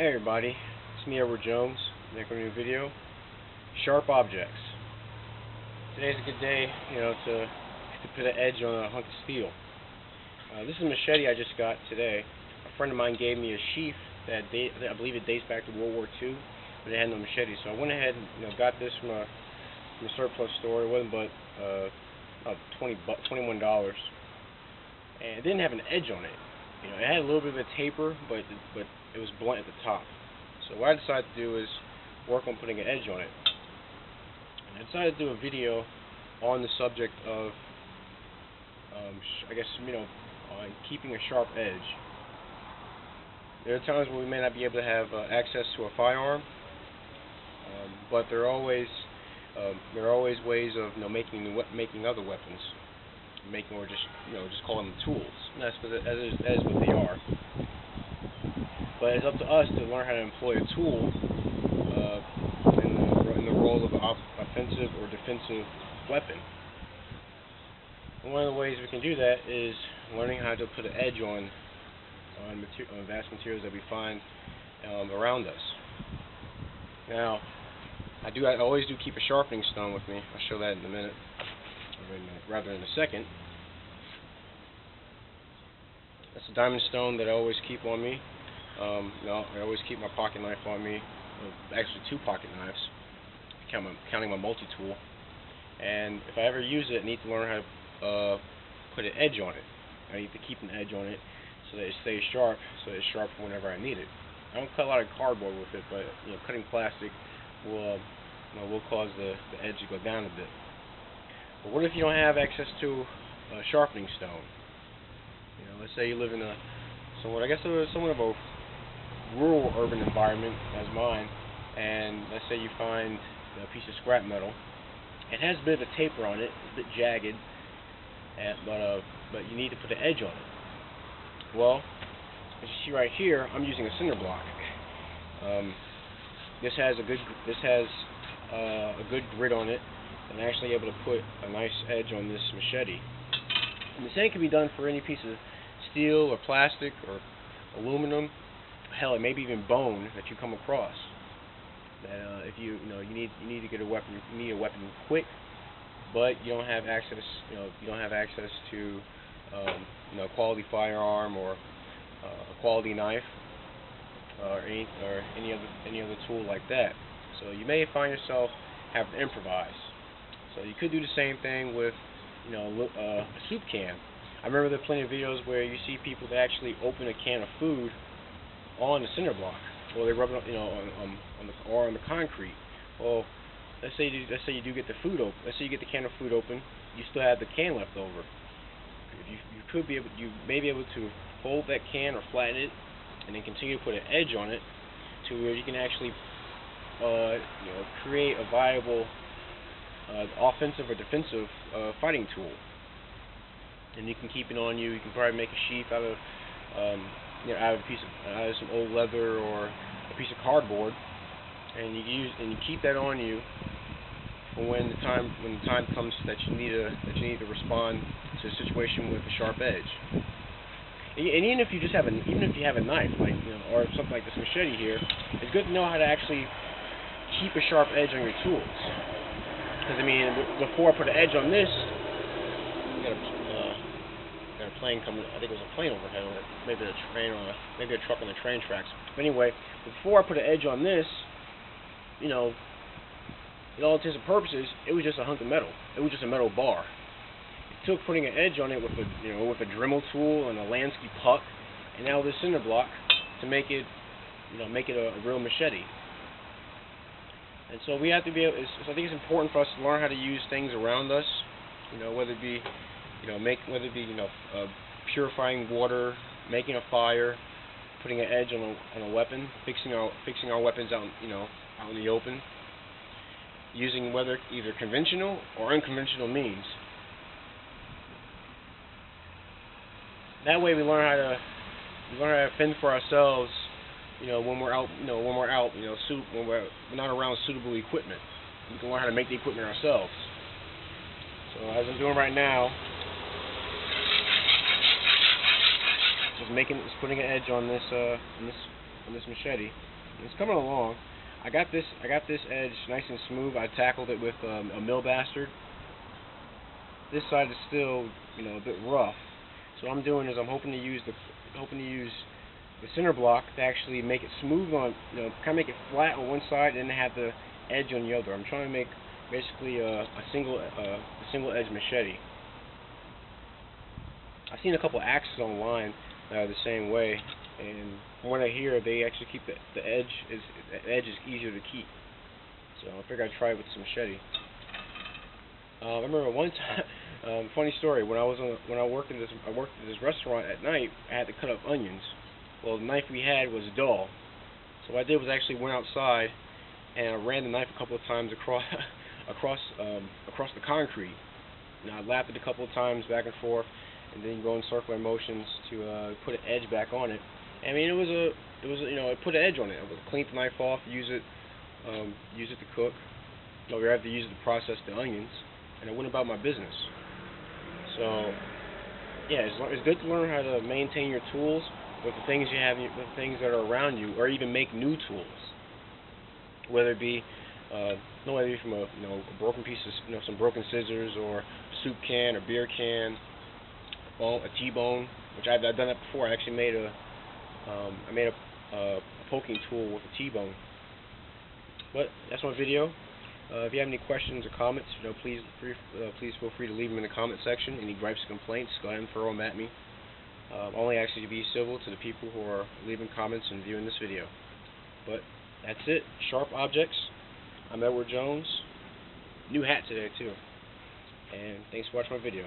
Hey everybody, it's me Edward Jones, back with a new video. Sharp objects. Today's a good day, to put an edge on a hunk of steel. This is a machete I just got today. A friend of mine gave me a sheath that I believe it dates back to World War II, but it had no machete. So I went ahead and got this from a surplus store. It wasn't but about $21, and it didn't have an edge on it. It had a little bit of a taper, but it was blunt at the top. So what I decided to do is work on putting an edge on it. And I decided to do a video on the subject of, on keeping a sharp edge. There are times where we may not be able to have access to a firearm, but there are always ways of making other weapons. Or just call them tools. And that is what they are. But it's up to us to learn how to employ a tool in the role of an offensive or defensive weapon. And one of the ways we can do that is learning how to put an edge on vast materials that we find around us. Now, I always do keep a sharpening stone with me. I'll show that in a minute. Rather in a second. That's a diamond stone that I always keep on me. I always keep my pocket knife on me. Actually, two pocket knives, counting my multi-tool. And if I ever use it, I need to learn how to put an edge on it. I need to keep an edge on it so that it stays sharp, so that it's sharp for whenever I need it. I don't cut a lot of cardboard with it, but cutting plastic will cause the edge to go down a bit. But what if you don't have access to a sharpening stone? Let's say you live in somewhat of a rural urban environment as mine, and let's say you find a piece of scrap metal. It has a bit of a taper on it, it's a bit jagged, but you need to put an edge on it. Well, as you see right here, I'm using a cinder block. This has a good grit on it, and I'm actually able to put a nice edge on this machete. And the same can be done for any piece of steel or plastic or aluminum, hell, maybe even bone that you come across. That if you need to get a weapon, you need a weapon quick, but you don't have access. You don't have access to a quality firearm or a quality knife or any other tool like that. So you may find yourself having to improvise. So you could do the same thing with a soup can. I remember there are plenty of videos where you see people that actually open a can of food on the cinder block, or they rub it on the concrete. Well, let's say you do get the food open. Let's say you get the can of food open. You still have the can left over. You may be able to fold that can or flatten it, and then continue to put an edge on it to where you can actually create a viable offensive or defensive fighting tool. And you can keep it on you. You can probably make a sheath out of some old leather or a piece of cardboard, and you keep that on you for when the time comes that you need to respond to a situation with a sharp edge. And even if you have a knife, or something like this machete here, it's good to know how to actually keep a sharp edge on your tools. Because before I put an edge on this, got a plane coming. I think it was a plane overhead, or maybe a train, or maybe a truck on the train tracks. But anyway, before I put an edge on this, in all intents and purposes, it was just a hunk of metal. It was just a metal bar. It took putting an edge on it with a Dremel tool and a Lansky puck, and now this cinder block to make it a real machete. And so we have to be able. So I think it's important for us to learn how to use things around us. Whether it be, purifying water, making a fire, putting an edge on a weapon, fixing our weapons out in the open, using either conventional or unconventional means. That way we learn how to fend for ourselves. When we're out, when we're not around suitable equipment, we can learn how to make the equipment ourselves. So as I'm doing right now, just putting an edge on this machete. It's coming along. I got this edge nice and smooth. I tackled it with a mill bastard. This side is still, a bit rough. So what I'm doing is I'm hoping to use the center block to actually make it smooth on, kind of make it flat on one side and then have the edge on the other. I'm trying to make basically a single edge machete. I've seen a couple axes online that are the same way, and from what I hear, they actually keep the edge is easier to keep. So I figured I'd try it with some machete. I remember one time, funny story. When I worked at this restaurant at night, I had to cut up onions. Well, the knife we had was dull, so what I did was actually went outside and I ran the knife a couple of times across the concrete. I lapped it a couple of times back and forth, and then go in circular motions to put an edge back on it. I mean, it put an edge on it. I would clean the knife off, use it to cook. We have to use it to process the onions, and I went about my business. So, yeah, it's good to learn how to maintain your tools with the things you have, with the things that are around you, or even make new tools. Whether it be from a broken piece of some broken scissors, or a soup can, or beer can, a T-bone, which I've done that before. I actually made a poking tool with a T-bone. But that's my video. If you have any questions or comments, please feel free to leave them in the comment section. Any gripes or complaints, go ahead and throw them at me. Only ask you to be civil to the people who are leaving comments and viewing this video. But that's it. Sharp Objects. I'm Edward Jones. New hat today too. And thanks for watching my video.